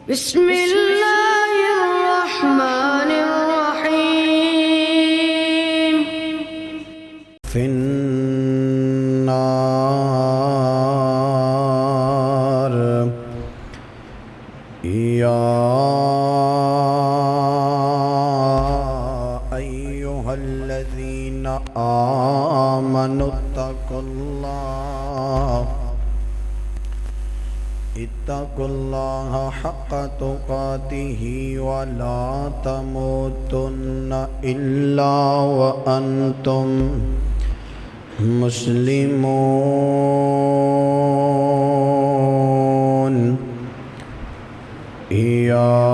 بسم الله الرحمن الرحيم في النار يا أيها الذين آمنوا اتقوا الله حق تقاته ولا تموتن إلا وأنتم مسلمون يا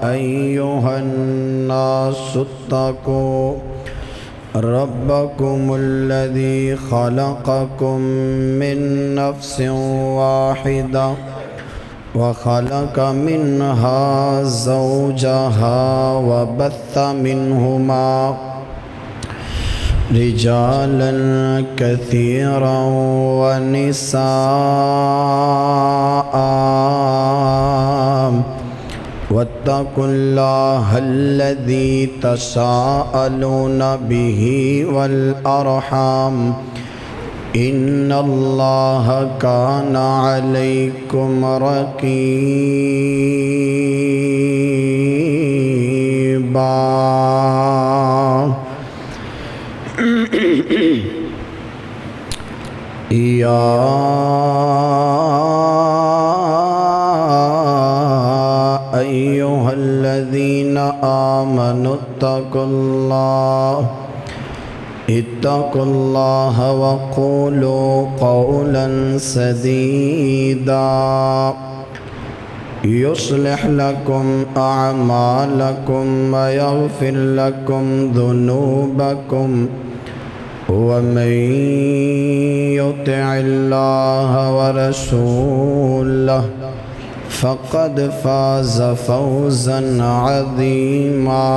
أيها الناس اتقوا ربكم الذي خلقكم من نفس واحدة وخلق منها زوجها وبث منهما رجالا كثيرا ونساء واتقوا الله الذي تساءلون به والأرحام إن الله كان عليكم رقيبا يا أيها الذين آمنوا اتقوا الله وقولوا قولا سديدا يصلح لكم أعمالكم ويغفر لكم ذنوبكم ومن يطع الله ورسوله فقد فاز فوزا عظيما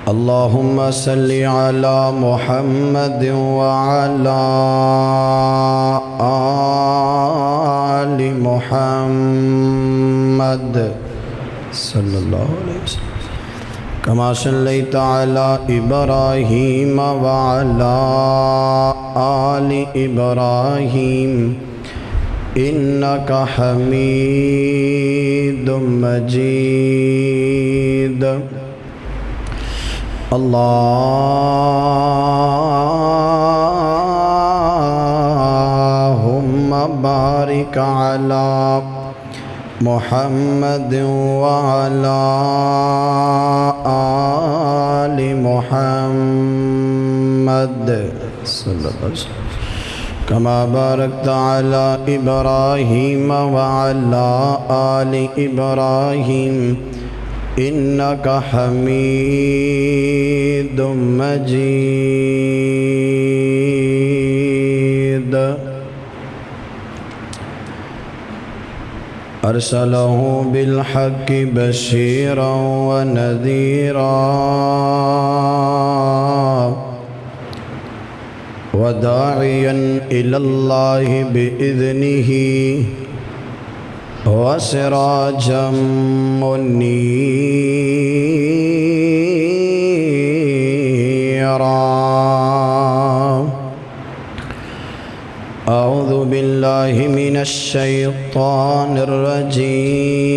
اللهم صل على محمد وعلى آل محمد صلى الله عليه وسلم كما صليت على إبراهيم وعلى آل إبراهيم إنك حميد مجيد اللهم بارك على محمد وعلى آل محمد صلى الله عليه وسلم كما باركت على إبراهيم وعلى آل إبراهيم إنك حميد مجيد أرسله بالحق بشيرا ونذيرا وداعيا إلى الله بإذنه وسراجا منيرا أعوذ بالله من الشيطان الرجيم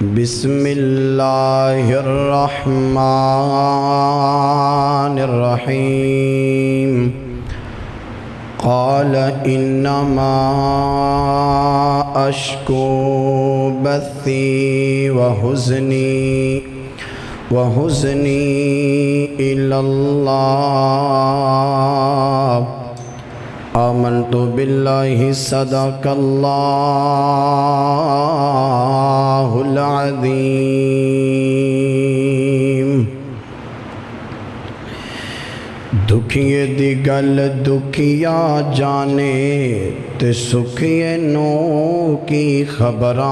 بسم الله الرحمن الرحيم قال إنما أشكو بثي وحزني إلى الله آمنت بالله صدق الله العظيم دکھیے دی گل دکھیا جانے تے سکھیے نو کی خبراں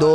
2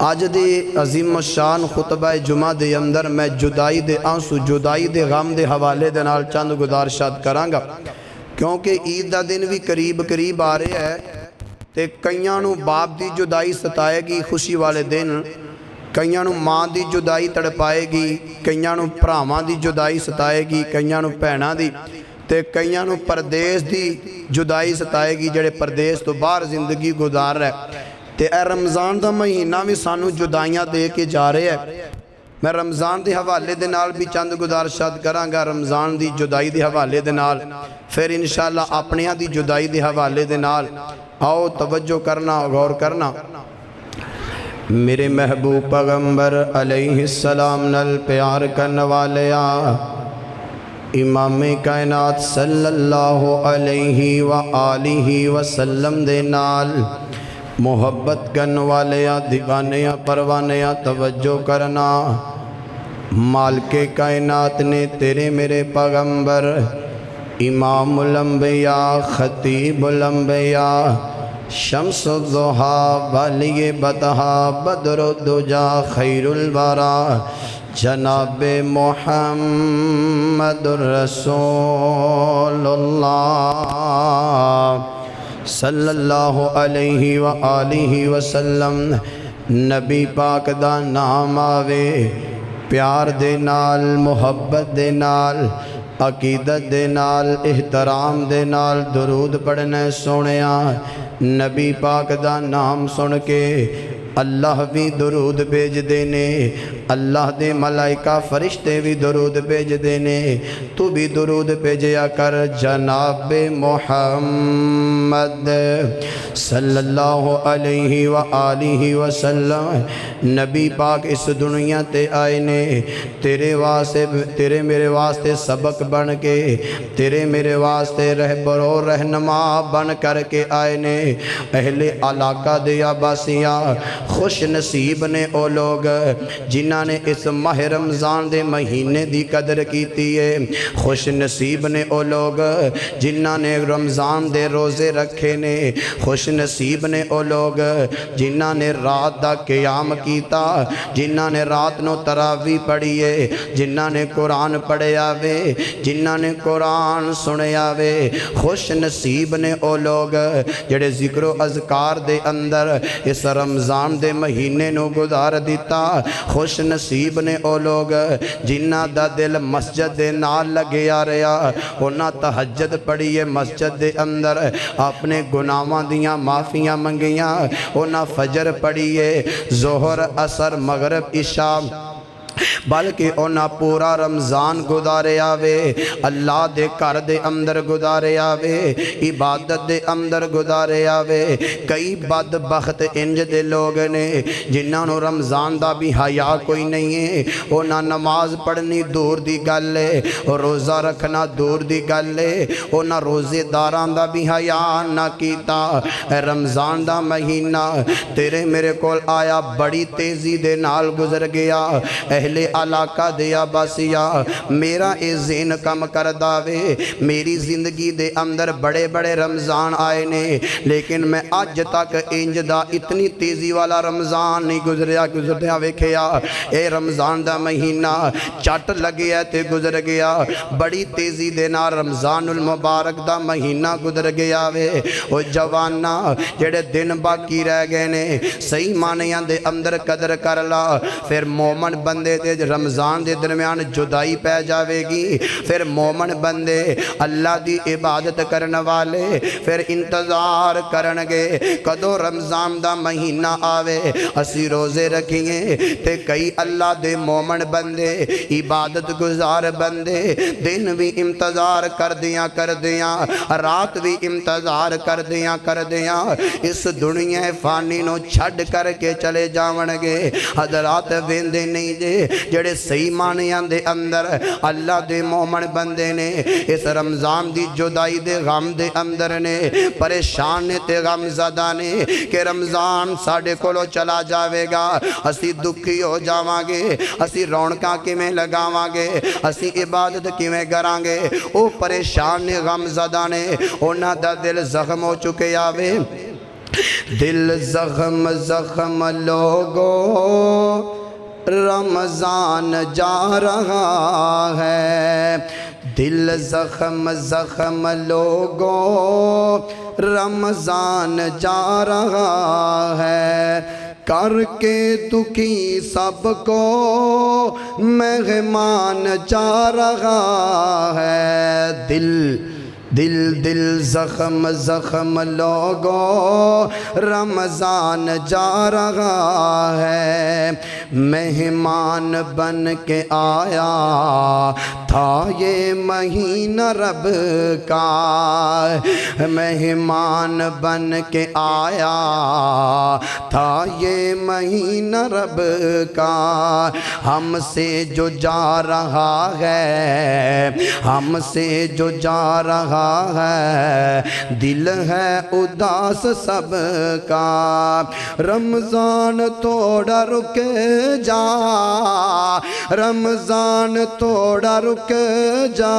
اج دی عظیم الشان خطبہ جمعہ دے اندر میں جدائی دے آنسو جدائی دے غم دے حوالے دے نال چند گزارشات کرانگا، کیونکہ عید دا دن بھی قریب آ رہے ہے تے کئیاں نو باپ دی جدائی ستائے گی خوشی والے دن، کئیاں نو ماں دی جدائی تڑپائے گی، کئیاں نو پراواں دی جدائی ستائے گی، کئیاں نو بھیناں دی تے کئیاں نو پردیس دی جدائی ستائے گی جڑے پردیس تو باہر زندگی گزار رہے تے اے رمضان دا مہینہ بھی سانو جدائیاں دے کے جا رہے ہے۔ میں رمضان دی حوالے دے نال بھی چند گزارشات کرانگا، رمضان دی جدائی دی حوالے دے نال، پھر انشاءاللہ اپنیاں دی جدائی دی حوالے دے نال آؤ توجہ کرنا غور کرنا۔ میرے محبوب پیغمبر علیہ السلام نال پیار کرنے والیا امام کائنات صلی اللہ علیہ وآلہ وسلم دے نال محبت کرنے والیا دیوانیا پروانیا توجہ کرنا۔ مالک کائنات نے تیرے میرے پیغمبر امام الانبیاء خطیب الانبیاء شمس الضحا ولی بطحا بدر الدجا خیر الورا جناب محمد رسول اللہ صلی اللہ علیہ وآلہ وسلم نبی پاک دا نام آوے پیار دے نال محبت دے نال عقیدت دے نال احترام دے نال درود پڑھنے سونیا نبی پاک دا نام سن کے اللہ بھی درود بھیج دینے، اللہ دے ملائکہ فرشتے بھی درود بھیج دینے، تو بھی درود بھیجیا کر جناب محمد صلی اللہ علیہ وآلہ وسلم۔ نبی پاک اس دنیا تے آئے نے تیرے میرے واسطے سبق بن کے، تیرے میرے واسطے رہبر و رہنما بن کر کے آئے نے۔ اہل علاقہ دے عباسیاں خوش نصیب نے او لوگ جنہاں نے اس ماہ رمضان دے مہینے دی قدر کیتی ہے، خوش نصیب نے او لوگ جنہاں نے رمضان دے روزے رکھے نے، خوش نصیب نے او لوگ جنہاں نے رات دا قیام کیتا، جنہاں نے رات نو تراویح پڑھی ہے، جنہاں نے قرآن پڑھیا وے، جنہاں نے قرآن سنیا وے، خوش نصیب نے او لوگ جڑے ذکر و اذکار دے اندر اس رمضان دے مہینے نو گزار دیتا، خوش نصیب نے او لوگ جنہ دا دل مسجد دے نال لگیا رہا، انہاں تہجد پڑھیے مسجد دے اندر اپنے گناہاں دیاں معافیاں منگیاں، انہاں فجر پڑھیے ظہر عصر مغرب عشاء بلکہ انہاں پورا رمضان گزارے آوے، اللہ دے گھر دے اندر گزارے آوے، عبادت دے اندر گزارے آوے۔ کئی بدبخت انج دے لوگ نے جنہاں نو رمضان دا بھی حیا کوئی نہیں ہے، انہاں نماز پڑھنی دور دی گل ہے، روزہ رکھنا دور دی گل ہے، انہاں روزے داران دا بھی حیا نہ کیتا۔ اے رمضان دا مہینہ تیرے میرے کول آیا بڑی تیزی دے نال گزر گیا، اہل علاقہ دے عباسیہ میرا اے ذہن کم کر داوے، میری زندگی دے اندر بڑے بڑے رمضان آئے نے لیکن میں آج تک انج دا اتنی تیزی والا رمضان نہیں گزریا ویکھیا۔ اے رمضان دا مہینہ چٹ لگیا تے گزر گیا، بڑی تیزی دے نال رمضان المبارک دا مہینہ گزر گیا وے۔ او جوانا جڑے دن باقی رہ گئے نے صحیح معنیاں دے اندر قدر کر لا، پھر مومن بندے دے رمضان دے درمیان جدائی پہ جاوے گی، پھر مومن بندے اللہ دی عبادت کرنے والے پھر انتظار کرنگے کدو رمضان دا مہینہ آوے اسی روزے رکھیں تے کئی اللہ دے مومن بندے عبادت گزار بندے دن بھی انتظار کر دیاں رات بھی انتظار کر دیاں اس دنیا فانی نو چھڑ کر کے چلے جاونگے۔ حضرات ویندے نہیں جے جڑے صحیح معنیاں دے اندر اللہ دے مومن بندے نے اس رمضان دی جدائی دے غم دے اندر نے پریشان نے تے غم زدہ نے کہ رمضان ساڑھے کولو چلا جاوے گا، اسی دکھی ہو جاوانگے، اسی رونکاں کیویں لگاوانگے، اسی عبادت کیویں کرانگے۔ او پریشان نے غم زدہ نے انہاں دا دل زخم ہو چکے آوے دل زخم زخم لوگو رمضان جا رہا ہے، دل زخم زخم لوگو رمضان جا رہا ہے، کر کے دکھی سب کو مہمان جا رہا ہے، دل دل زخم زخم لوگو رمضان جا رہا ہے، مہمان بن کے آیا تھا یہ مہینہ رب کا، مہمان بن کے آیا تھا یہ مہینہ رب کا، ہم سے جو جا رہا ہے، ہم سے جو جا رہا ہے، دل ہے اداس سب کا، رمضان تھوڑا رک جا، رمضان تھوڑا رک جا،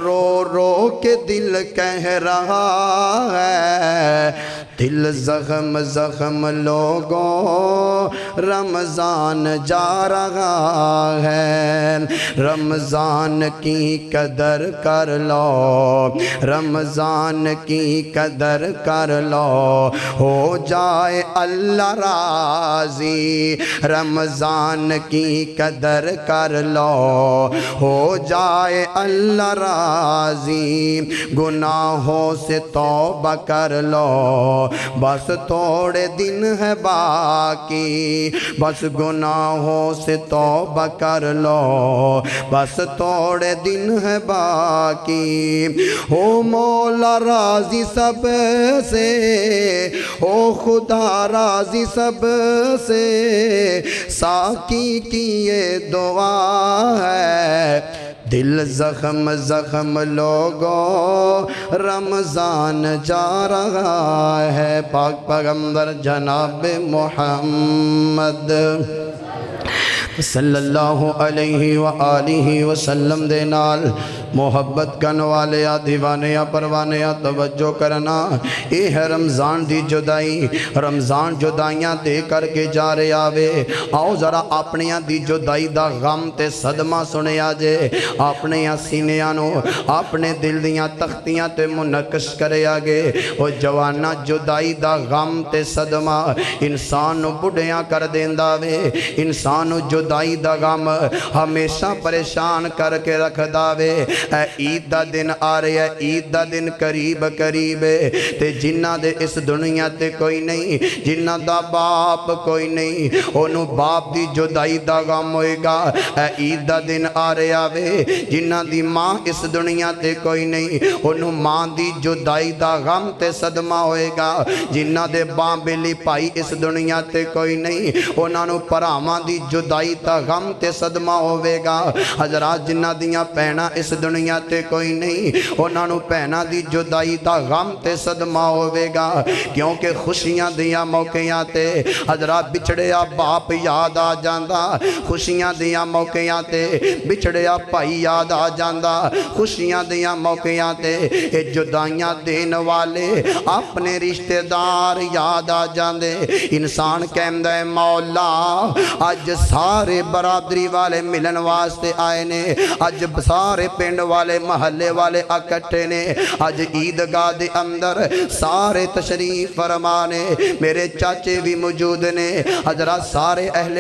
رو رو کے دل کہہ رہا ہے، دل زخم زخم لوگوں رمضان جا رہا ہے، رمضان کی قدر کر لو، رمضان کی قدر کر لو، ہو جائے اللہ راضی، رمضان کی قدر کر لو، ہو جائے اللہ راضی، گناہوں سے توبہ کر لو، بس تھوڑے دن ہے باقی، بس گناہوں سے توبہ کر لو، بس تھوڑے دن ہے باقی، ہو مولا راضی سب سے، او خدا راضی سب سے، ساقی کی یہ دعا ہے، دل زخم زخم لوگوں رمضان جا رہا ہے، پاک پیغمبر جناب محمد صلی اللہ علیہ وآلہ وسلم دے نال محبت کرن والیا دیوانیا پروانیا توجہ کرنا، اے ہے رمضان دی جدائی، رمضان جدائیاں دے کر کے جا رہے آوے، آؤ ذرا اپنیاں دی جدائی دا غم تے صدمہ سنے آجے، اپنیاں سینیاں نو اپنے دل دیاں تختیاں تے منقش کرے آگے، وہ جوانا جدائی دا غم تے صدمہ انسان نو بڑھیاں کر دیندہ وے، انسان نو جدائی دا غم ہمیشہ پریشان کر کے رکھ داوے، اے عید دا دن آ رہے ہے، عید دا دن قریب قریب ہے، تے جنہ دے اس دنیا تے کوئی نہیں، جنہ دا باپ کوئی نہیں، انہوں باپ دی جدائی دا غم ہوئے گا، اے عید دا دن آ رہے آوے، جنہ دی ماں اس دنیا تے کوئی نہیں، انہوں ماں دی جدائی دا غم تے صدمہ ہوئے گا، جنہ دے باں بلی پائی اس دنیا تے کوئی نہیں، انہوں پراماں دی جدائی دا غم تے صدمہ ہوئے گا، حضرات جنہ دیاں پہنا اس دنیا تے کوئی نہیں، انہوں پہنا دی جدائی دا غم تے صدمہ ہوئے گا، کیونکہ خوشیاں دیاں موقعیاں تے حضرات بچھڑیا باپ یاد آ جاندہ، خوشیاں دیاں موقعیاں تے بچھڑیا بھائی یاد آ جاندہ، خوشیاں دیاں موقعیاں تے جدائیاں دین والے اپنے رشتہ دار یاد آ جاندے، انسان کہندہ ہے مولا آج سارے برادری والے ملن واسطے آئے نے، آج سارے پنڈ والے محلے والے اکٹھے نے، آج عیدگاہ دے اندر سارے تشریف فرمانے، میرے چاچے بھی موجود نے، حضرات سارے اہل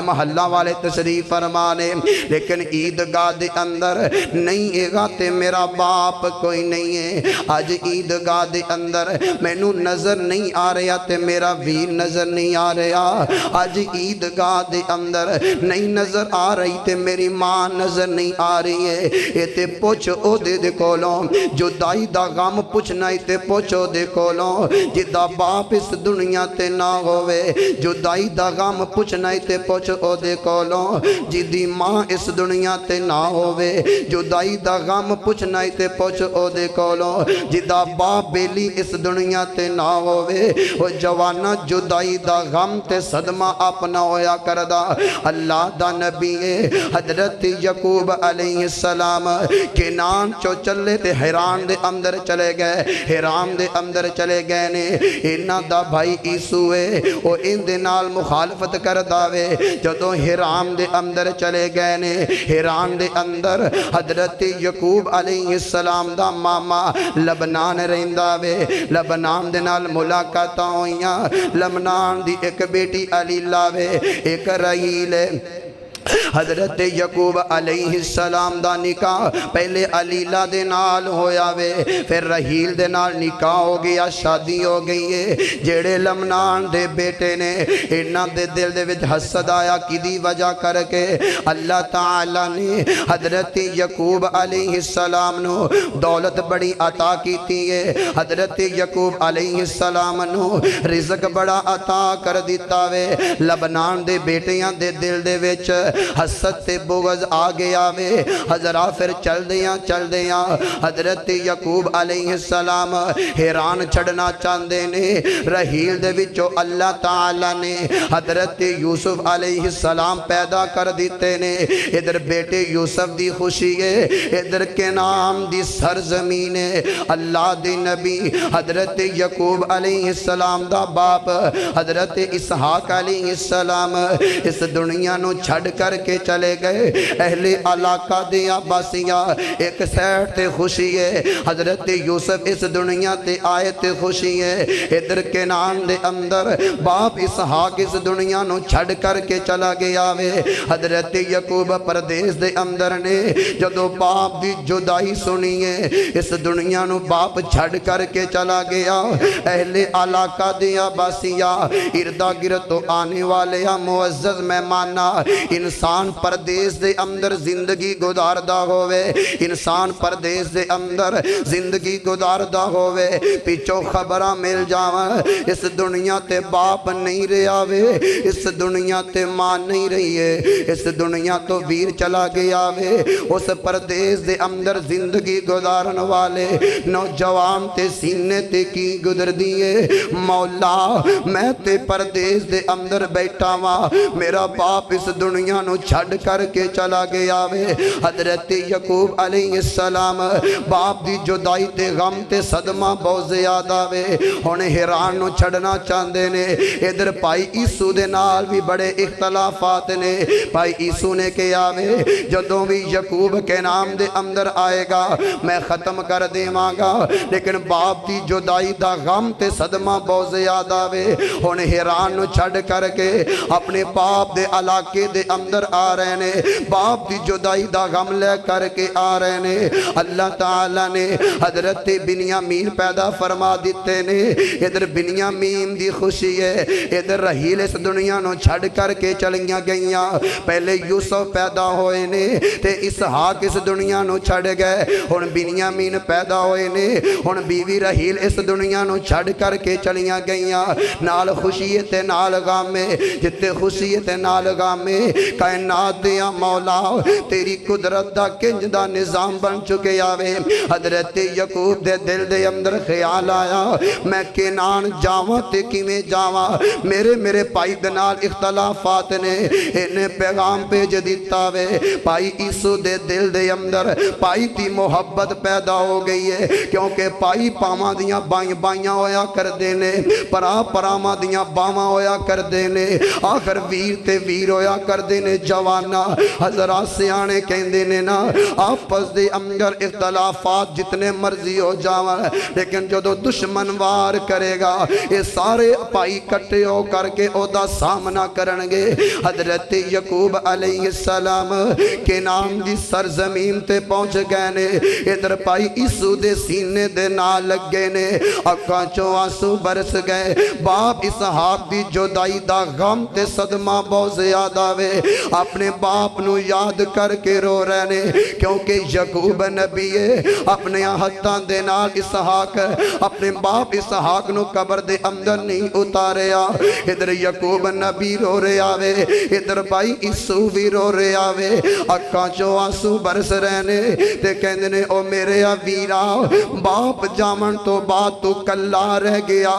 محلہ والے تشریف فرمانے، لیکن عیدگاہ دے اندر نہیں گا تے میرا باپ کوئی نہیں ہے، آج عیدگاہ دے اندر مینوں نظر نہیں آ رہا تے میرا ویر نظر نہیں آ رہا، آج عیدگاہ دے اندر نہیں نظر آ رہی تے میری ماں نظر نہیں آ رہی ہے، یہ تے پوچھ او دے کولوں، جدائی دا غم پوچھنا تے پوچھ او دے کولوں، جدا باپ اس دنیا تے نہ ہوئے، جدائی دا غم پوچھنا تے پوچھ او دے کولوں، جدی ماں اس دنیا تے نہ ہوئے، جدائی دا غم پوچھنا تے پوچھ او دے کولوں، جدا باپ بیلی اس دنیا تے نہ ہوئے، وہ جوانا جدائی دا غم تے صدمہ اپنا ہویا کردہ، اللہ دا نبی حضرت یعقوب علیہ السلام کینان چو چلے تے حیران دے اندر چلے گئے، حیران دے اندر چلے گئے نے۔ انہاں دا بھائی عیسو ہے او ان دے نال مخالفت کر داوے، جدوں حیران دے اندر چلے گئے نے، حیران دے اندر حضرت یعقوب علیہ السلام دا ماما لبنان رہندا وے، لبنان دے نال ملاقاتاں ہوئیاں۔ لبنان دی ایک بیٹی علیلہ وے، ایک رحیل ہے۔ حضرت یعقوب علیہ السلام دا نکاح پہلے علیلہ دے نال ہویا وے، پھر رحیل دے نال نکاح ہو گیا، شادی ہو گئی ہے۔ جیڑے لمنان دے بیٹے نے انہاں دے دل دے وچ حسد آیا، کدی وجہ کر کے اللہ تعالی نے حضرت یعقوب علیہ السلام نو دولت بڑی عطا کیتی ہے، حضرت یعقوب علیہ السلام نو رزق بڑا عطا کر دیتا وے۔ لبنان دے بیٹیاں دے دل دے وچ حسد تے بغض آ گیا وے۔ حضرات پھر چل دیاں حضرت یعقوب علیہ السلام حیران چھڑنا چاندے نے۔ رحیل دے وچوں اللہ تعالی نے حضرت یوسف علیہ السلام پیدا کر دیتے نے۔ ادھر بیٹے یوسف دی خوشی ہے، ادھر کنعان دی سرزمین ہے۔ اللہ دی نبی حضرت یعقوب علیہ السلام دا باپ حضرت اسحاق علیہ السلام اس دنیا نو چھڑ کر کے چلے گئے۔ اہل علاقہ دیا باسیاں ایک سیٹ تے خوشی ہے، حضرت یوسف اس دنیا تے آئے تے خوشی ہے۔ ادھر کنعان دے اندر باپ اسحاق اس دنیا نو چھڑ کر کے چلا گیا وے۔ حضرت یعقوب پردیس دے اندر نے جدو باپ دی جدائی سنی ہے، اس دنیا نو باپ چھڑ کر کے چلا گیا۔ اہل علاقہ دیا باسیاں اردا گرد تو آنے والے معزز مہمانہ، انسان پردیس دے اندر زندگی گزاردہ ہوئے، انسان پردیس دے اندر زندگی گزاردہ ہوئے، پیچھو خبراں مل جاواں اس دنیا تے باپ نہیں رہا وے، اس دنیا تے ماں نہیں رہی ہے، اس دنیا تو ویر چلا گیا وے۔ اس پردیس دے اندر زندگی گزارن والے نوجوان تے سینے تے کی گزر دیئے، مولا میں تے پردیس دے اندر بیٹھا ماں، میرا باپ اس دنیا نو چھڑ کر کے چلا گیا وے۔ حضرت یعقوب علیہ السلام باپ دی جدائی تے غم تے صدمہ بہت زیادہ وے، ہونے حیران نو چھڑنا چاندے نے۔ ادھر پائی عیسو دے نال بھی بڑے اختلافات نے۔ پائی عیسو نے کہا وے جدوں بھی یعقوب کے نام دے اندر آئے گا میں ختم کر دیواں گا، لیکن باپ دی جدائی دا غم تے صدمہ بہت زیادہ وے، ہونے حیران نو چھڑ کر کے اپنے باپ دے علاقے دے اندر آ رہے نے، باپ دی جدائی دا غم لے کر کے آ رہے نے۔ اللہ تعالیٰ نے حضرت بنیامین پیدا فرما دیتے نے۔ ادھر بنیامین دی خوشی ہے، ادھر رحیل اس دنیا نو چھڑ کر کے چلیاں گئیاں۔ پہلے یوسف پیدا ہوئے نے تے اسحاق اس دنیا نو چھڑ گئے، ہن بنیامین پیدا ہوئے نے، ہن بیوی رحیل اس دنیا نو چھڑ کر کے چلیاں گئیاں۔ نال خوشی تے نال غم میں، جتے خوشی تے نال غم میں، کائنات دیا مولا تیری قدرت دا کنج دا نظام بن چکے آوے۔ حضرت یعقوب دے دل دے اندر خیال آیا میں کنعان جاواں تے کیویں جاواں، میرے پائی دے نال اختلافات نے، انہیں پیغام بھیج دیتا وے۔ پائی عیسو دے دل دے اندر پائی دی محبت پیدا ہو گئی ہے، کیونکہ پائی پاواں دیاں بائیاں ہویا کر دینے، پراواں دیاں باواں ہویا کر دینے، آخر ویر تے ویر ہویا کر دینے جوانا۔ حضرات سیانے کہن دینے نا آپس دے اندر اختلافات جتنے مرضی ہو جاواں، لیکن جو دشمن وار کرے گا یہ سارے پائی کٹے ہو کر کے او دا سامنا کرنگے۔ حضرت یعقوب علیہ السلام کنعان دی سرزمین تے پہنچ گئے نے۔ ادھر پائی عیسو دے سینے دے نال لگ گئے نے، اکھاں چوں آنسو برس گئے۔ باپ اسحاق دی جدائی دا غم تے صدمہ بہت زیادہ وے، اپنے باپ نو یاد کر کے رو رہے نے، کیونکہ یعقوب نبی ہے اپنے ہتھاں دے نال اسحاق اپنے باپ اسحاق نو قبر دے اندر نہیں اتاریا۔ ادھر یعقوب نبی رو رہے آوے، ادھر بھائی عیسو بھی رو رہے آوے، اکھاں چوں آنسو برس رہے نے تے کہندے نے او میرے ویرا باپ جامن تو بعد تو کلا رہ گیا،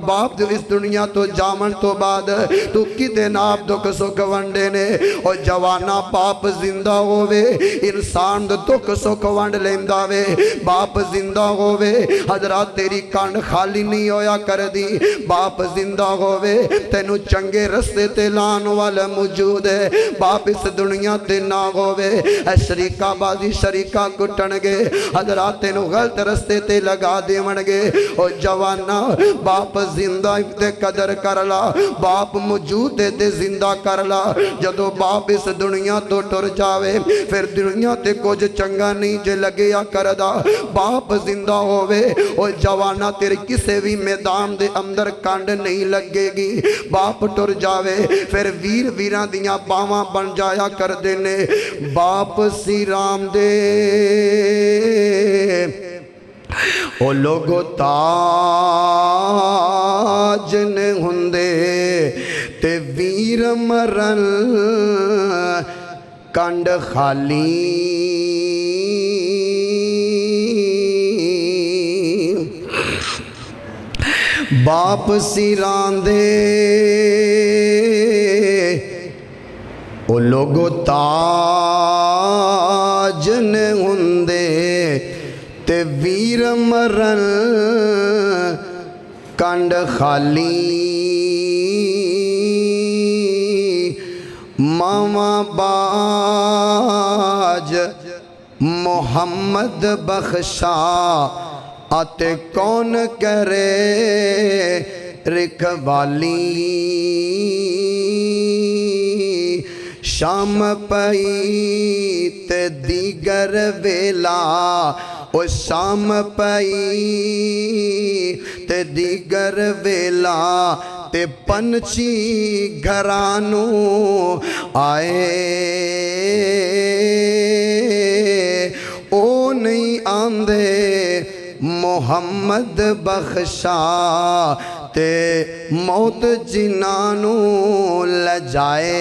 باپ جو اس دنیا تو جامن تو بعد تو کدے ناب دکھ سکھ ونڈے نے۔ نے او جوانا باپ زندہ ہووے انسان دے دکھ سکھ ونڈ لیندا وے باپ زندہ ہووے حضرات تیری کان خالی نہیں ہویا کر دی باپ زندہ ہووے تینو چنگے رستے تے لان والا موجود ہے باپ اس دنیا تے نہ ہووے اے شریکہ بازی شریکہ کٹن گے حضرات تینو غلط رستے تے لگا دیون گے او جوانا باپ زندہ تے قدر کر لا باپ موجود تے زندہ کر لا جدو باپ اس دنیا تو ٹر جاوے پھر دنیا تے کچھ چنگا نہیں جے لگیا کردہ باپ زندہ ہووے او جوانا تیرے کسے بھی میدان دے اندر کانڈ نہیں لگے گی باپ ٹر جاوے پھر ویر ویران دیاں باواں بن جایا کر دینے باپ سی رام دے او لوگو تاج نے ہندے تے ویر مرن کنڈ خالی باپ سیران دے او لوگو تاج نے ہندے تے ویر مرن کنڈ خالی ماما باج محمد بخشا آتے کون کرے رکھوالی شام پئی تے دیگر ویلا او شام پئی تے دیگر ویلا تے پنچی گھرانو آئے او نہیں آندے محمد بخشا تے موت جنانو لجائے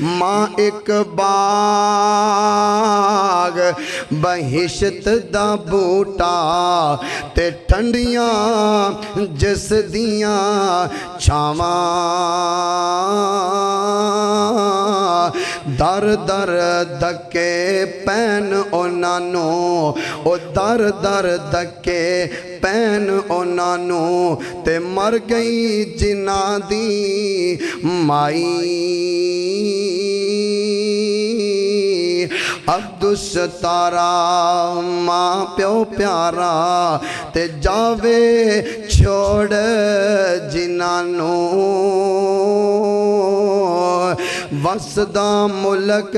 ماں ایک باغ بہشت دا بوٹا تے ٹھنڈیاں جس دیاں چھاواں در در دکے پین اونانو او در در دکے پین اونانو تے مر گئی جنا دی مائی عبدالستارا ماں پیو پیارا تے جاوے چھوڑ جنانو وسدہ ملک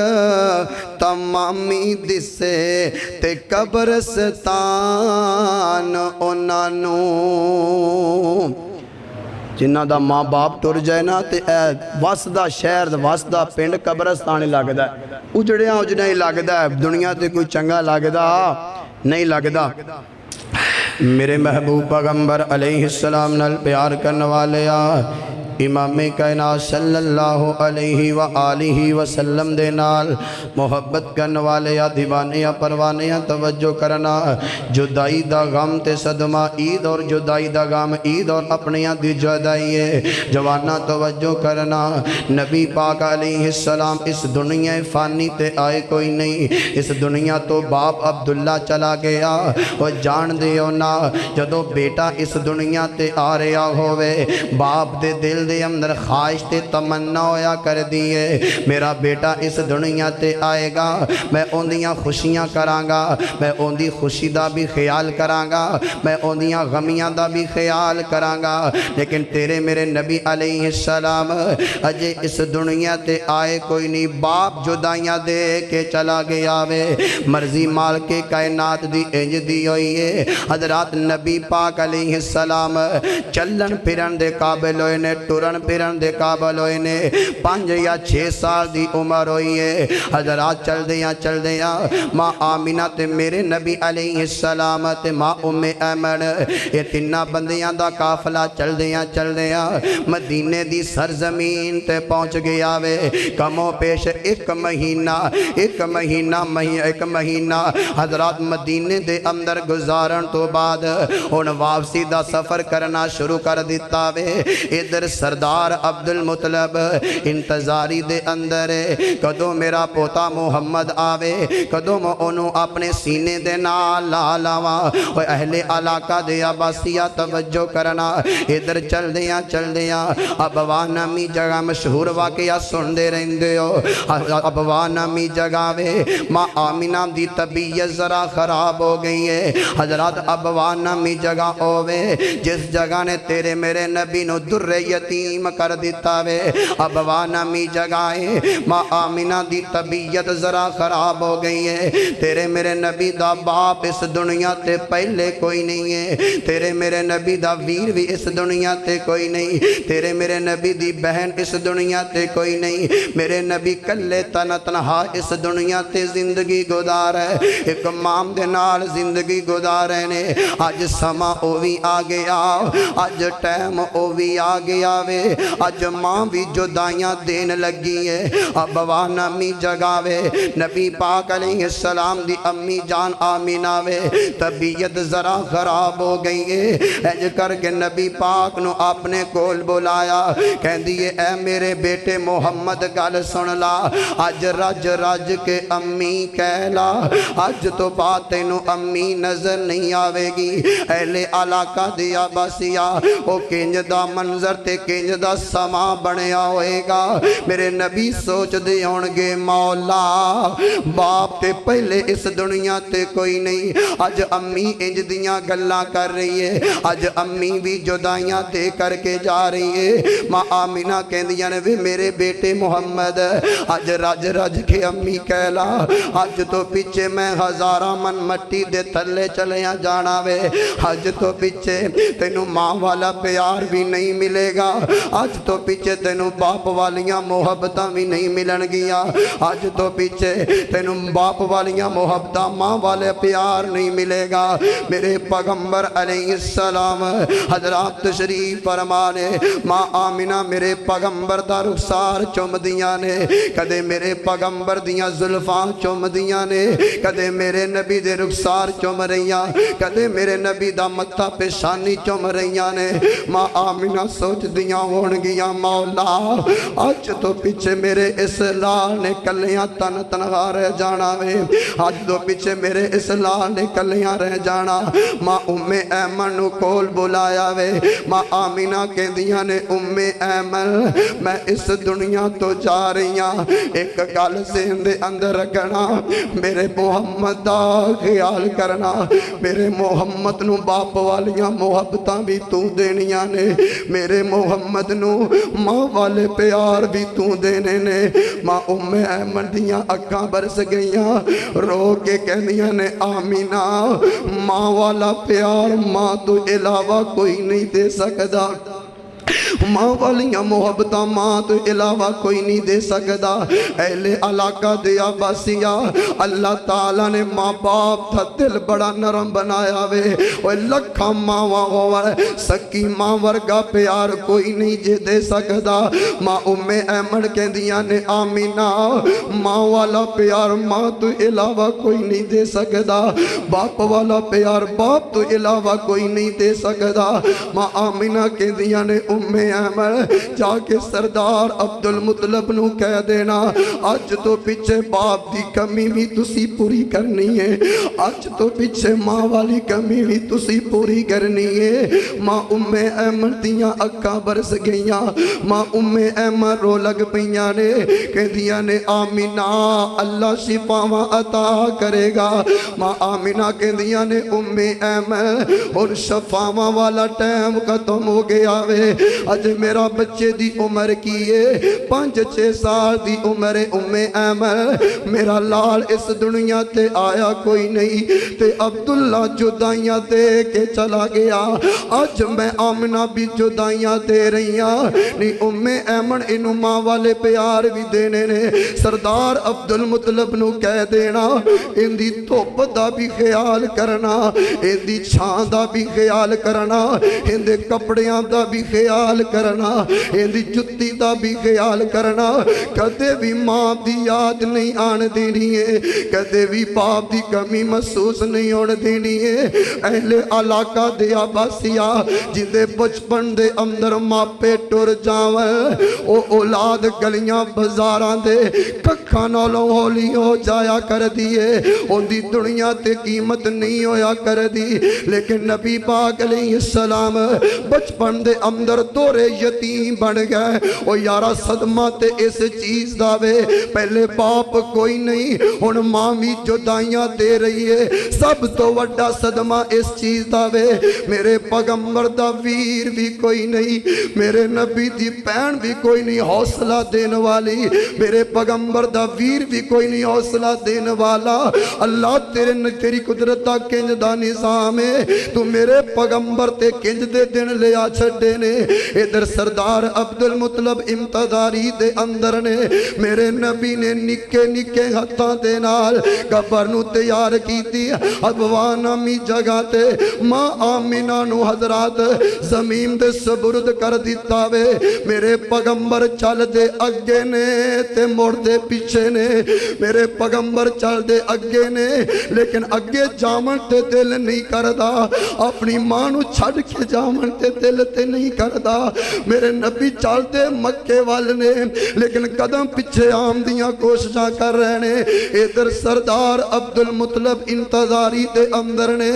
تمامی دسے تے قبرستان اونانو جنہ دا ماں باپ ٹر جائے نا تے وسدہ شہر وسدہ پنڈ قبرستان لگدا ہے اجڑیاں اجڑیاں ہی لگدا ہے دنیا تے کوئی چنگا لگدا نہیں لگدا میرے محبوب پیغمبر علیہ السلام نال پیار کرنے والے امام کائنات صلی اللہ علیہ وآلہ وسلم دے نال محبت کرنے والے دیوانے پروانے توجہ کرنا جدائی دا غم تے صدمہ عید اور جدائی دا غم عید اور اپنی دی جدائی ہے جوانا توجہ کرنا نبی پاک علیہ السلام اس دنیا فانی تے آئے کوئی نہیں اس دنیا تو باپ عبداللہ چلا گیا اور جان دیو نا جدو بیٹا اس دنیا تے آ رہا ہوئے باپ دے دل دے اندر خواہش تے تمنا ہویا کر دیئے میرا بیٹا اس دنیا تے آئے گا میں اوندیاں خوشیاں کرانگا میں اوندی خوشی دا بھی خیال کرانگا میں اوندیاں غمیاں دا بھی خیال کرانگا لیکن تیرے میرے نبی علیہ السلام اجے اس دنیا تے آئے کوئی نہیں باپ جدائیاں دے کے چلا گیا وے مرضی مال کے کائنات دی انج دی ہوئی ہے حضرات نبی پاک علیہ السلام چلن پھرن دے قابل ہوئے نے ٹرن پھرن دے قابل ہوئے نے 5 یا 6 سال دی عمر ہوئی ہے حضرات چل دیاں ماں آمینہ تے میرے نبی علیہ السلام تے ماں ام ایمن یہ تینہ بندیاں دا قافلہ چل دیاں مدینے دی سرزمین تے پہنچ گیا وے کموں پیش ایک مہینہ حضرات مدینے دے اندر گزارن تو بعد ان واپسی دا سفر کرنا شروع کر دیتا وے ادھر سردار عبد المطلب انتظاری دے اندر کدوں میرا پوتا محمد آوے کدوں میں انہوں اپنے سینے دے نال لا لاواں اوے اہل علاقہ دے عباسیہ توجہ کرنا ادھر چل دیاں ابوان نامی جگہ مشہور واقعہ سن دے رہندے ہو ابوان نامی جگہ وے ماں آمینہ دی طبیعت ذرا خراب ہو گئی ہے حضرات ابوان نامی جگہ ہووے جس جگہ نے تیرے میرے نبی نو در یتیم کر دیتا وے ابوان نامی جگہ ہے ماں آمینہ دی طبیعت ذرا خراب ہو گئی ہے تیرے میرے نبی دا باپ اس دنیا تے پہلے کوئی نہیں ہے تیرے میرے نبی دا ویر بھی اس دنیا تے کوئی نہیں تیرے میرے نبی دی بہن اس دنیا تے کوئی نہیں میرے نبی کلے تنہا اس دنیا تے زندگی گزار ہے ایک مام دے نال زندگی گزارے نے اج سما او بھی آ گیا اج ٹائم او بھی آ گیا وے اج ماں بھی جدائیاں دین لگی ہے ابوان نامی جگہ وے نبی پاک علیہ السلام دی امی جان آمینہ وے طبیعت ذرا خراب ہو گئی ہے اج کر کے نبی پاک نو اپنے کول بلایا کہن دیئے اے میرے بیٹے محمد گل سن لا اج رج کے امی کہلا اج تو باتیں نو امی نظر نہیں آوے گی اہل علاقہ دیا باسیا او کنج دا منظر تے کنج دا سما بنیا ہوئے گا میرے نبی سوچ دے ہونگے مولا باپ تے پہلے اس دنیا تے کوئی نہیں اج امی انج دیاں گلاں کر رہی ہے اج امی بھی جدائیاں دے کر کے جا رہی ہے ماں آمینہ کہندیاں نے میرے بیٹے محمد اج رج کے امی کہلا اج تو پیچھے میں ہزارہ من مٹی دے تھلے چلیاں جانا وے اج تو پیچھے تینوں ماں والا پیار بھی نہیں ملے گا اج تو پیچھے تینوں باپ والیاں محبتاں بھی نہیں ملن گیا اج تو پیچھے تینوں باپ والیاں محبتاں ماں والے پیار نہیں ملے گا میرے پیغمبر علیہ السلام حضرات تشریف فرمانے ماں آمینہ میرے پیغمبر دا رخسار چوم دیاں نے کدے میرے پیغمبر دیاں زلفاں چوم دیاں نے کدے میرے نبی دے رخسار چوم رہیاں کدے میرے نبی دا متھا پیشانی چوم رہیاں نے ماں آمینہ سوچ دیاں ہون گیاں مولا آج تو پیچھے میرے اس لال نے کلیاں تنہا رہ جانا وے آج تو پیچھے میرے اس لال نے کلیاں رہ جانا ماں ایمن نو کول بلایا وے ماں آمینہ کہندیاں نے ایمن میں اس دنیا تو جا رہی ہاں ایک گل ذہن دے اندر رکھنا میرے محمد دا خیال کرنا میرے محمد نو باپ والیاں محبتاں بھی تو دینیاں نے میرے محمد نو ماں والے پیار بھی تو دینے نے ماں ایمن دیاں اکھاں برس گئیاں رو کے کہنیاں نے آمینہ ماں والا پیار ماں تو علاوہ کوئی نہیں دے سکدا ماں والیاں محبتاں ماں تو علاوہ کوئی نہیں دے سکدا اہل علاقہ دیا باسیا اللہ تعالیٰ نے ماں باپ تھا دل بڑا نرم بنایا وے وہ لکھا ماں ہوئے سکی ماں ورگا پیار کوئی نہیں جے دے سکدا ماں ایمن کہندیاں نے آمینہ ماں والا پیار ماں تو علاوہ کوئی نہیں دے سکدا باپ والا پیار باپ تو علاوہ کوئی نہیں دے سکدا ماں آمینہ کہندیاں نے ایمن جا کے سردار عبد المطلب نو کہہ دینا آج تو پیچھے باپ دی کمی بھی تسی پوری کرنی ہے آج تو پیچھے ماں والی کمی بھی تسی پوری کرنی ہے ماں ایمن دیاں اکھاں برس گئیاں ماں ایمن رو لگ پئیاں نے کہندیاں نے آمینہ اللہ شفاواں عطا کرے گا ماں آمینہ کہندیاں نے ایمن اور شفاواں والا ٹائم ختم ہو گیا وے اج میرا بچے دی عمر کیے 5-6 سال دی عمر ایمن میرا لال اس دنیا تے آیا کوئی نہیں تے عبداللہ جدائیاں دے کے چلا گیا آج میں آمنہ بھی جدائیاں دے رہیاں نہیں ایمن انہوں ماں والے پیار بھی دینے نے سردار عبد المطلب نو کہہ دینا ان دی توپ دا بھی خیال کرنا ان دی چھان دا بھی خیال کرنا ان دے کپڑیاں دا بھی خیال خیال کرنا، ایندی جتی دا بھی خیال کرنا، کدے بھی ماں دی یاد نہیں آن دینی ہے، کدے بھی باپ دی کمی محسوس نہیں ہونے دینی ہے۔ اہل علاقہ دے آباسیا جندے بچپن دے اندر ماپے ٹر جاویں، او اولاد گلیاں بزاران دے ککھاں نالوں ہولی ہو جایا کر دیئے، ان دی دنیا تے قیمت نہیں ہویا کر دی، لیکن نبی پاک علیہ السلام بچپن دے اندر دورے یتیم بن گئے۔ او یارا صدمہ تے اس چیز داوے، پہلے باپ کوئی نہیں، ان ماں بھی جدائیاں دے رہی ہے، سب تو وڈا صدمہ اس چیز داوے، میرے پیغمبر دا ویر بھی کوئی نہیں، میرے نبی دی پین بھی کوئی نہیں حوصلہ دین والی، میرے پیغمبر دا ویر بھی کوئی نہیں حوصلہ دین والا۔ اللہ تیری قدرت دا کنج دا نظام ہے، تو میرے پیغمبر تے کنج دے دن لیا چھڑے نے۔ ادھر سردار عبدالمطلب امتداری دے اندر نے میرے نبی نے نکے نکے ہتھاں دے نال قبر نو تیار کی تھی، ابوان امی جگہ تے ماں آمینہ نو حضرات زمین دے سبرد کر دیتا وے۔ میرے پیغمبر چل دے اگے نے تے مڑ دے پیچھے نے، میرے پیغمبر چل دے اگے نے لیکن اگے جامن تے دل نہیں کردہ، اپنی ماں نو چھڑ کے جامن تے دل تے نہیں کردہ۔ میرے نبی چل دے مکے وال نے لیکن قدم پیچھے آم دیاں کوششاں کر رہے نے۔ ادھر سردار عبدالمطلب انتظاری دے اندر نے،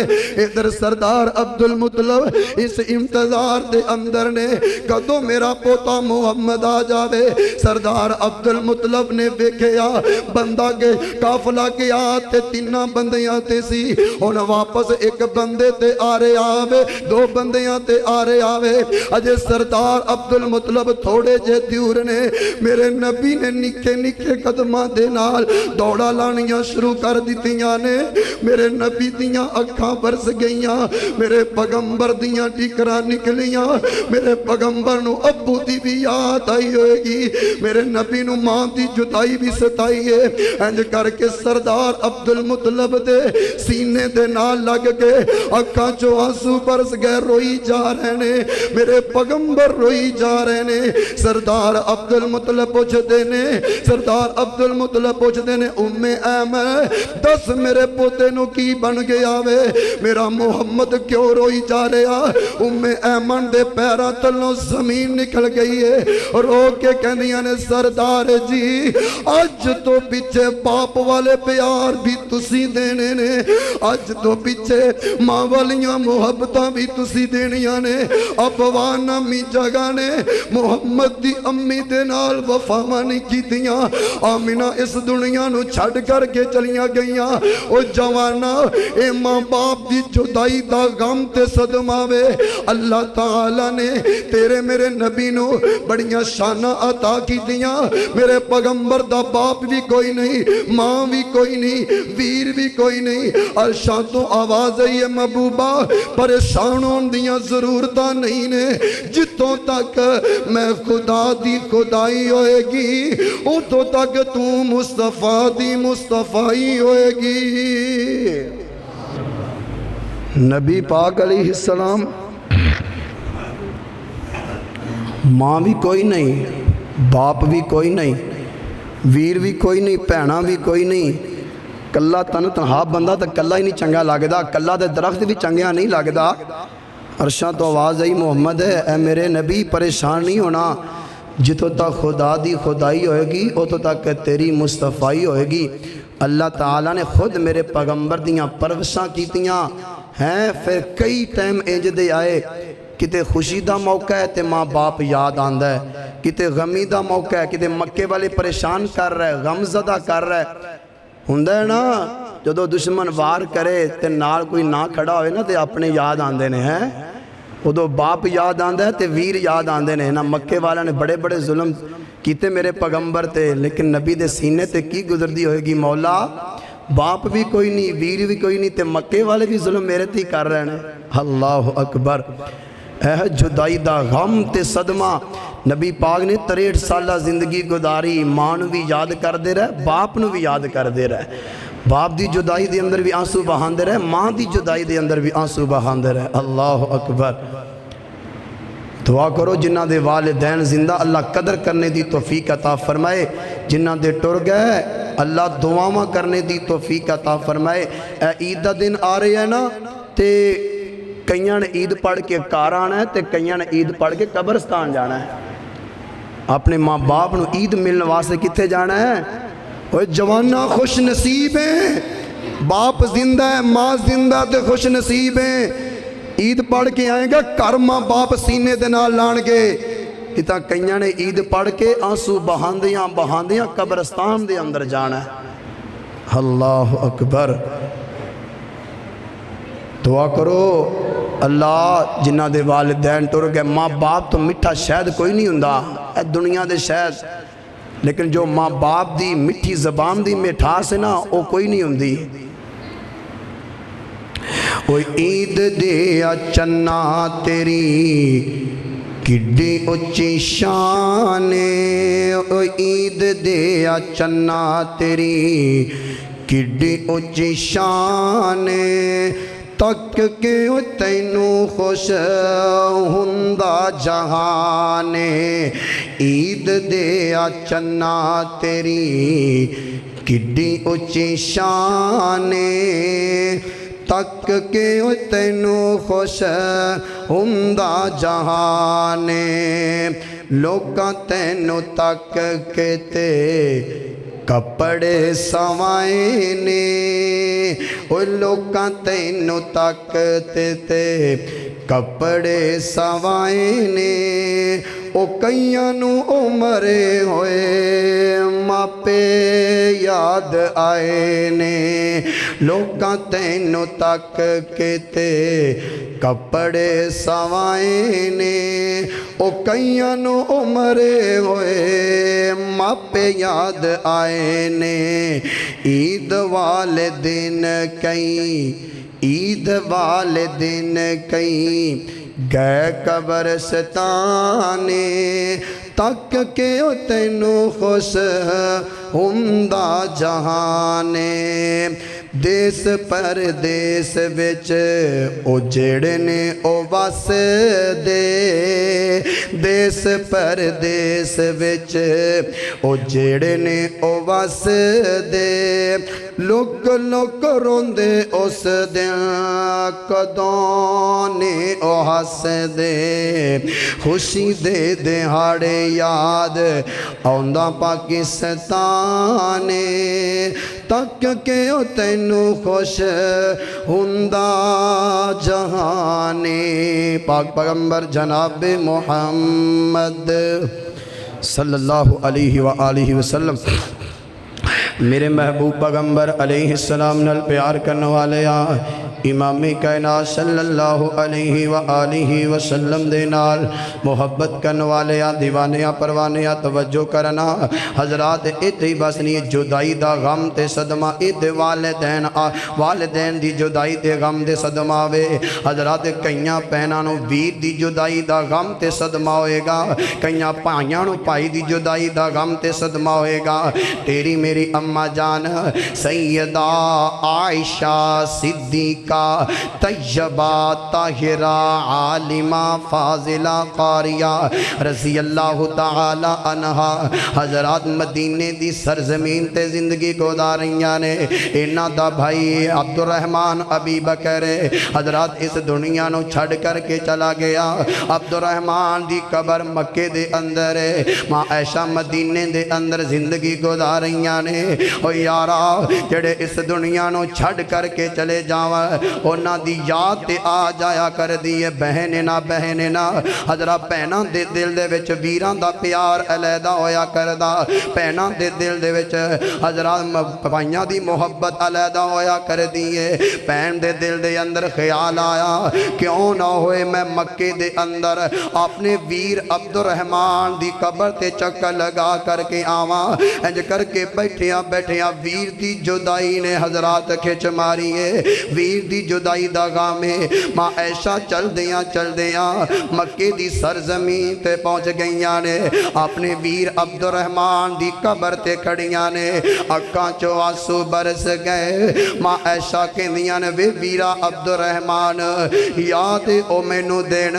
ادھر سردار عبدالمطلب اس انتظار دے اندر نے، کدوں میرا پوتا محمد آ جاوے۔ سردار عبدالمطلب نے ویکھیا بندہ کے کافلہ کے آتے تینہ بندیاں تے سی، ان واپس ایک بندے تے آرے آوے، دو بندیاں تے آرے آوے۔ اجے سردار عبدالمطلب تھوڑے جے دیور نے، میرے نبی نے نکے نکے قدمہ دے نال دوڑا لانیاں شروع کر دیتیاں نے۔ میرے نبی دیاں اکھاں برس گئیاں، میرے پیغمبر دیاں ٹکرا نکلیاں، میرے پیغمبر نو ابو دی بھی یاد آئی ہوئے گی، میرے نبی نو ماں دی جدائی بھی ستائی ہے۔ انج کر کے سردار عبدالمطلب دے سینے دے نال لگ کے اکھاں جو آنسو برس گئے، روئی جا رہے نے، میرے پیغمبر روئی جا رہے نے۔ سردار عبدالمطلب پوچھ دینے، سردار عبدالمطلب پوچھ دینے، ام ایمن دس میرے پوتے نو کی بن گیا وے، میرا محمد کیوں روئی جا رہا؟ ام ایمن دے پیرا تلوں زمین نکل گئی ہے، رو کے کہنیاں نے سردار جی آج تو پیچھے باپ والے پیار بھی تسی دینے نے، آج تو پیچھے ماں والیاں محبتاں بھی تسی دینیاں نے۔ ابوان امی جگہ نے محمد دی امی دے نال وفاواں نہیں کیتیاں، آمینہ اس دنیا نو چھڑ کر کے چلیاں گئیاں۔ او جوانا اے ماں باپ دی جدائی دا غم تے صدمہ وے، اللہ تعالیٰ نے تیرے میرے نبی نو بڑیاں شانہ عطا کی دیاں۔ میرے پیغمبر دا باپ بھی کوئی نہیں، ماں بھی کوئی نہیں، ویر بھی کوئی نہیں، عرشاں تو آواز ہے محبوبہ پریشانوں دیاں ضرورتاں نہیں نے، جتوں تک میں خدا دی خدائی ہوئے گی اتوں تک تو مصطفیٰ دی مصطفیٰ ہوئے گی۔ نبی پاک علیہ السلام ماں بھی کوئی نہیں، باپ بھی کوئی نہیں، ویر بھی کوئی نہیں، بھینا بھی کوئی نہیں، کلا تن تنہا بندہ تو کلا ہی نہیں چنگا لگدا، کلا دے درخت بھی چنگیا نہیں لگدا۔ عرشاں تو آواز آئی محمد ہے اے میرے نبی پریشان نہیں ہونا، جتوں تک خدا دی خدائی ہوئے گی اتوں تک تیری مصطفیٰ ہوئے گی۔ اللہ تعالیٰ نے خود میرے پیغمبر دیاں پرورشاں کیتیاں ہیں، پھر کئی ٹائم انج دے آئے، کتے خوشی دا موقع ہے تے ماں باپ یاد آندہ ہے، کتے غمی دا موقع ہے، کتے مکے والے پریشان کر رہے غم زدہ کر رہے ہوندہ ہے نا، جدو دشمن وار کرے تے نال کوئی نہ کھڑا ہوئے نا تے اپنے یاد آندے نے ہیں، ادو باپ یاد آندہ ہے تے ویر یاد آندے نے نا۔ مکے والا نے بڑے بڑے ظلم کیتے میرے پیغمبر تے، لیکن نبی دے سینے تے کی گزر دی ہوئے گی مولا، باپ بھی کوئی نہیں، ویر بھی کوئی نہیں تے مکے والے بھی ظلم میرے تی کر رہے ہیں۔ اللہ اکبر۔ اے جدائی دا غم تے صدمہ، نبی پاک نے 63 سالہ زندگی گزاری، ماں نو بھی یاد کر دے رہے، باپ نو بھی یاد کر دے رہے، باپ دی جدائی دے اندر بھی آنسو بہاندے رہے، ماں دی جدائی دے اندر بھی آنسو بہاندے رہے۔ اللہ اکبر۔ دعا کرو جنہ دے والدین زندہ اللہ قدر کرنے دی توفیق عطا فرمائے، جنہ دے ٹر گئے اللہ دعاواں کرنے دی توفیق عطا فرمائے۔ اے عید دا دن آ رہے ہیں نا تے کئیاں نے عید پڑھ کے گھر آنا ہے تے کئیاں نے عید پڑھ کے قبرستان جانا ہے۔ اپنے ماں باپ نو عید ملنے واسطے کتنے جانا ہے؟ اوہ جوانہ خوش نصیب ہیں، باپ زندہ ہے ماں زندہ تے خوش نصیب ہیں، عید پڑھ کے آئیں گا گھر ماں باپ سینے دے نال لان گے۔ اتنا کئیاں نے عید پڑھ کے آنسو بہاندیاں قبرستان دے اندر جانا ہے۔ اللہ اکبر۔ دعا کرو اللہ جنہ دے والدین ٹر گئے، ماں باپ تو میٹھا شاید کوئی نہیں ہوندا اے دنیا دے شاید، لیکن جو ماں باپ دی میٹھی زبان دی مٹھاس ہے نا وہ کوئی نہیں ہوندی۔ او عید دیا چنا تیری کڈی اچھی شان، او عید دیا چنا تیری کڈی اچھی شان، تک کے تینوں خوش ہوندا جہان، عید دیا چنا تیری کڈی اچھی شان، تک کے تینوں خوش ہوندا جہان، لوکاں تینوں تک کے تے کپڑے سوائے نے، او لوکاں تینوں تک تے کپڑے سوائے نے، او کئیاں نو عمرے ہوئے ماپے یاد آئے نے، لوکاں تینوں تک کے تے کپڑے سوائے نے، او کئیاں نو عمرے ہوئے ماپے یاد آئے نے، عید والے دن کئی عید والے دن کئی گئے قبرستان، تک کے تینوں خوش ہوندا جہان، دیس پردیس وچ او جڑے نے او وس دے، دیس پردیس وچ او جڑے نے او وس دے، لوک لوک روندے اس دن کدوں نے او ہس دے، خوشی دے دہاڑے یاد آندا پاکستان، تک کے تینوں خوش ہوندا جہان، پاک پیغمبر جناب محمد صلی اللہ علیہ وآلہ وسلم میرے محبوب پیغمبر علیہ السلام نال پیار کرنے والے امام کائنات صلی اللہ علیہ وآلہ وسلم دے نال محبت کرنے والے دیوانے پروانے توجہ کرنا حضرات، اتنی بس نہیں جدائی دا غم تے صدمہ، اتنے والدین دی جدائی دے غم دے صدمہ وے حضرات، کئیاں پہنانوں ویر دی جدائی دا غم تے صدمہ ہوئے گا، کئیاں پائیانوں پائی دی جدائی دا غم تے صدمہ ہوئے گا۔ تیری میری اماں جان سیدہ عائشہ صدیقہ طیبہ طاہرہ عالمہ فاضلہ قاریہ رضی اللہ تعالی عنہا حضرات مدینے دی سرزمین تے زندگی گزاریاں نے، انہاں دا بھائی عبد الرحمن ابی بکر حضرات اس دنیا نو چھڑ کر کے چلا گیا۔ عبد الرحمن دی قبر مکے دے اندر ہے، ماں عائشہ مدینے دے اندر زندگی گزاریاں نے۔ او یارا جڑے اس دنیا نو چھڑ کر کے چلے جاواں اونا دی یاد تے آ جایا کر دیئے بہنے نا حضرات، پہناں دے دل دے وچ ویران دا پیار علیحدہ ہویا کردہ، پہناں دے دل دے وچ حضرات پائیاں دی محبت علیحدہ ہویا کر دیئے، پہن دے دل دے اندر خیال آیا کیوں نہ ہوئے میں مکے دے اندر اپنے ویر عبد الرحمن دی قبر تے چکر لگا کر کے آواں، انج کر کے بیٹھیاں ویر دی جدائی نے حضرات کھچ ماری ہے، ویر دی جدائی دا غم ہے ماں عائشہ چل دیاں مکے دی سرزمین تے پہنچ گئیاں نے اپنے ویر عبد الرحمن دی قبر تے کھڑیاں نے اکھاں چوں آنسو برس گئے ماں عائشہ کہندیاں نے وے ویرا عبد الرحمن یاد او مینوں دین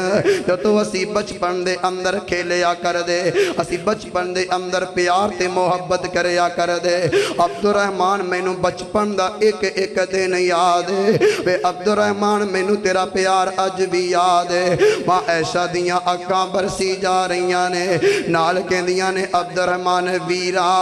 جدوں اسی بچپن دے اندر کھیلیا کر دے اسی بچپن دے اندر پیار تے محبت کریا کر دے عبد الرحمن مینوں بچپن دا ایک ایک دن یاد ہے وے عبد الرحمن مینوں تیرا پیار اج بھی یاد ہے ماں عائشہ دیاں اکھاں برسی جا رہیاں نے نال کہندیاں نے عبد الرحمن ویرا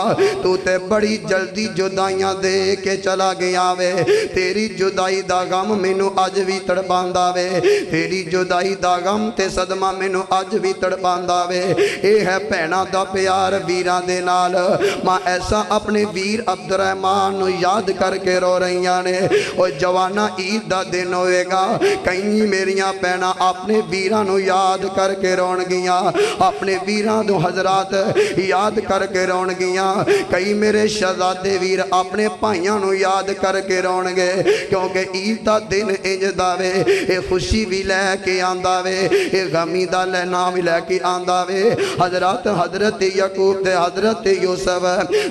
تو تے بڑی جلدی جدائیاں دے کے چلا گیا وے تیری جدائی دا غم مینوں اج بھی تڑپاندا وے تیری جدائی دا غم تے صدمہ مینوں اج بھی تڑپاندا وے اے ہے بھیناں دا پیار ویراں دے نال ماں ایسا اپنے ویر عبد الرحمن نو یاد کر کے رو رہیاں نے او جوانا عید دا دن ہوئے گا کئی میریاں بھیناں اپنے ویراں نو یاد کر کے رون گیاں اپنے ویراں دو حضرات یاد کر کے رون گیاں کئی میرے شہزادے ویر اپنے بھائیاں نو یاد کر کے رون گے کیونکہ عید دا دن انج دا وے اے خوشی بھی لے کے آندا وے اے غمی دا لینا بھی لے کے آندا وے حضرت یعقوب دے حضرت یوسف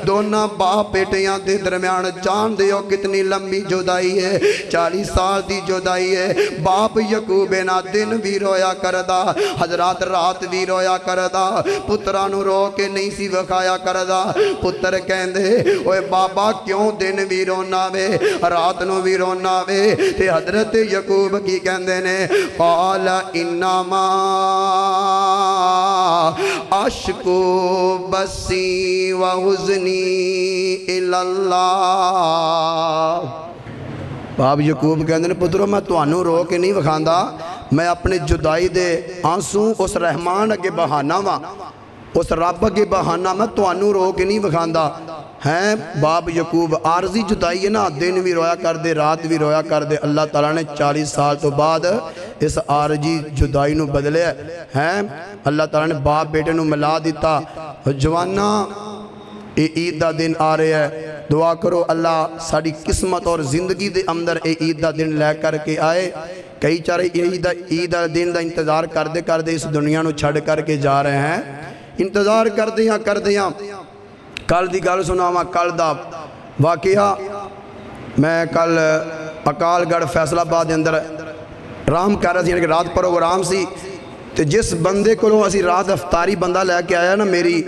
دونوں باپ بیٹیاں دے درمیان جان دیو کتنی لمبی جدائی ہے 40 سال دی جدائی ہے باپ یعقوب نا دن بھی رویا کردا حضرات رات بھی رویا کردا پترانو رو کے نہیں سی وکھایا کردا پتر کہندے اوے بابا کیوں دن بھی رونا وے رات نو بھی رونا وے تے حضرت یعقوب کی کہندے نے قال انما اشکو بسی و حزنی الاللہ باپ یعقوب کہندے نے پترو میں توانو رو کے نہیں وکھاندا میں اپنے جدائی دے آنسو اس رحمان اگے بہانا وا اس رب اگے بہانا میں توانو رو کے نہیں وکھاندا ہیں باپ یعقوب عارضی جدائی ہے نا دن بھی رویا کر دے رات بھی رویا کر دے اللہ تعالیٰ نے 40 سال تو بعد اس عارضی جدائی نو بدلے ہیں اللہ تعالیٰ نے باپ بیٹے نو ملا دیتا جوانا عید دا دن آ رہے ہے دعا کرو اللہ ساری قسمت اور زندگی دے اندر عید دا دن لے کر کے آئے کئی چارے عید دا دن دا انتظار کر دے اس دنیا نو چھڑ کر کے جا رہے ہیں انتظار کر دیاں کل دی گل سناواں کل دا واقعہ میں کل اکال گڑھ فیصلہ آباد اندر رام کر رہا سی یعنی کہ رات پروگرام سی تے جس بندے کو اسی رات افطاری بندہ لے کے آیا نا میری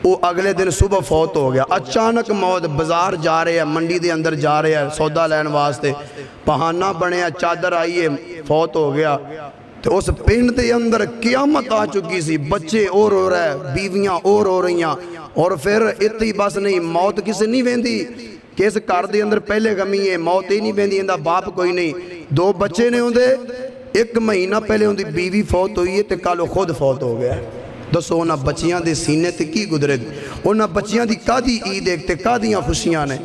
وہ اگلے دن صبح فوت ہو گیا اچانک موت بازار جا رہے ہیں منڈی دے اندر جا رہے ہیں سودا لین واسطے بہانہ بنے ہیں چادر آئی ہے فوت ہو گیا تو اس پنڈ دے اندر قیامت آ چکی سی بچے اور ہو رہے بیویاں اور ہو رہیاں اور پھر اتنی بس نہیں موت کسے نہیں ویندی کہ اس گھر دے اندر پہلے غمی ہے موت ہی نہیں ویندی اندہ باپ کوئی نہیں 2 بچے نے ہوندے 1 مہینہ پہلے ہوندی بیوی فوت ہوئی ہے تے کالو خود فوت ہو گیا دسو انہاں بچیاں دے سینے تے کی گزرے انہاں بچیاں دی کادی عید ایک تے کادیاں خوشیاں نے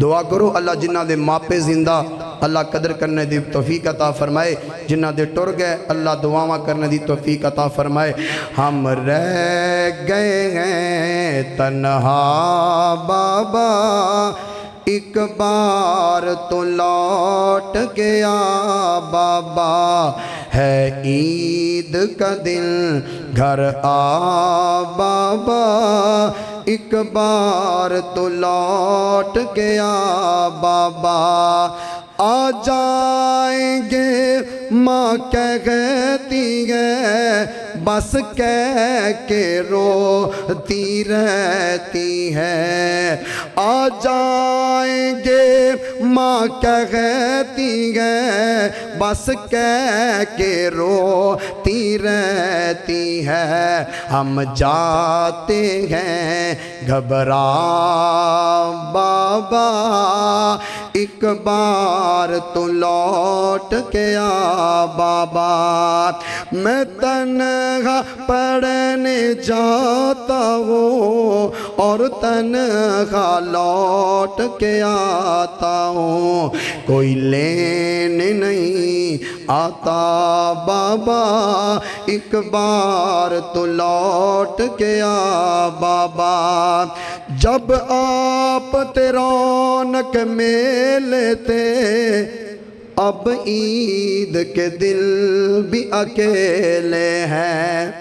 دعا کرو اللہ جنہ دے ماپے زندہ اللہ قدر کرنے دی توفیق عطا فرمائے جنہ دے ٹر گئے اللہ دعاواں کرنے دی توفیق عطا فرمائے ہم رہ گئے ہیں تنہا بابا ایک بار تو لوٹ گیا بابا ہے عید کا دن گھر آ بابا ایک بار تو لوٹ گیا بابا آ جائیں گے ماں کہتی ہے بس کہہ کے روتی رہتی ہے آ جائیں گے ماں کہتی ہے بس کہہ کے روتی رہتی ہے ہم جاتے ہیں گھبرا بابا ایک بار تو لوٹ کے آ بابا میں تنہا پڑھنے جاتا ہوں اور تنہا لوٹ کے آتا ہوں کوئی لینے نہیں آتا بابا ایک بار تو لوٹ کے آ بابا جب آپ تے رونق میلے تے اب عید کے دل بھی اکیلے ہیں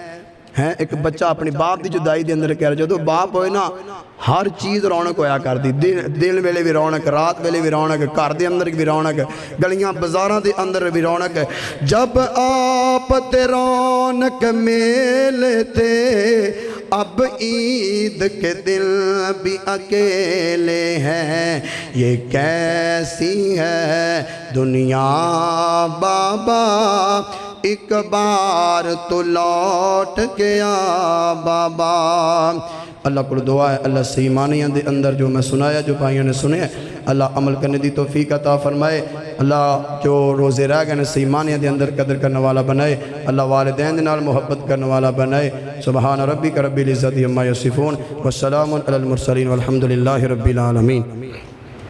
ایک بچہ اپنی باپ دی جدائی دے اندر کہہ رہا جدو باپ ہوئے نا ہر چیز رونق ہویا کر دی دن ویلے بھی رونق رات ویلے بھی رونق گھر دے اندر بھی رونق گلیاں بازاراں دے اندر بھی رونق جب آپ تے رونق میلے تے اب عید کے دل بھی اکیلے ہیں یہ کیسی ہے دنیا بابا ایک بار تو لوٹ کے آ بابا اللہ کو دعا ہے اللہ صحیح معنیاں دے اندر جو میں سنایا جو بھائیوں نے سنے اللہ عمل کرنے دی توفیق عطا فرمائے اللہ جو روزے رہ گئے صحیح معنیاں دے اندر قدر کرنے والا بنائے اللہ والدین دے نال محبت کرنے والا بنائے سبحان ربک رب العزت عما یصفون والسلام علی المرسلین والحمد للہ رب العالمین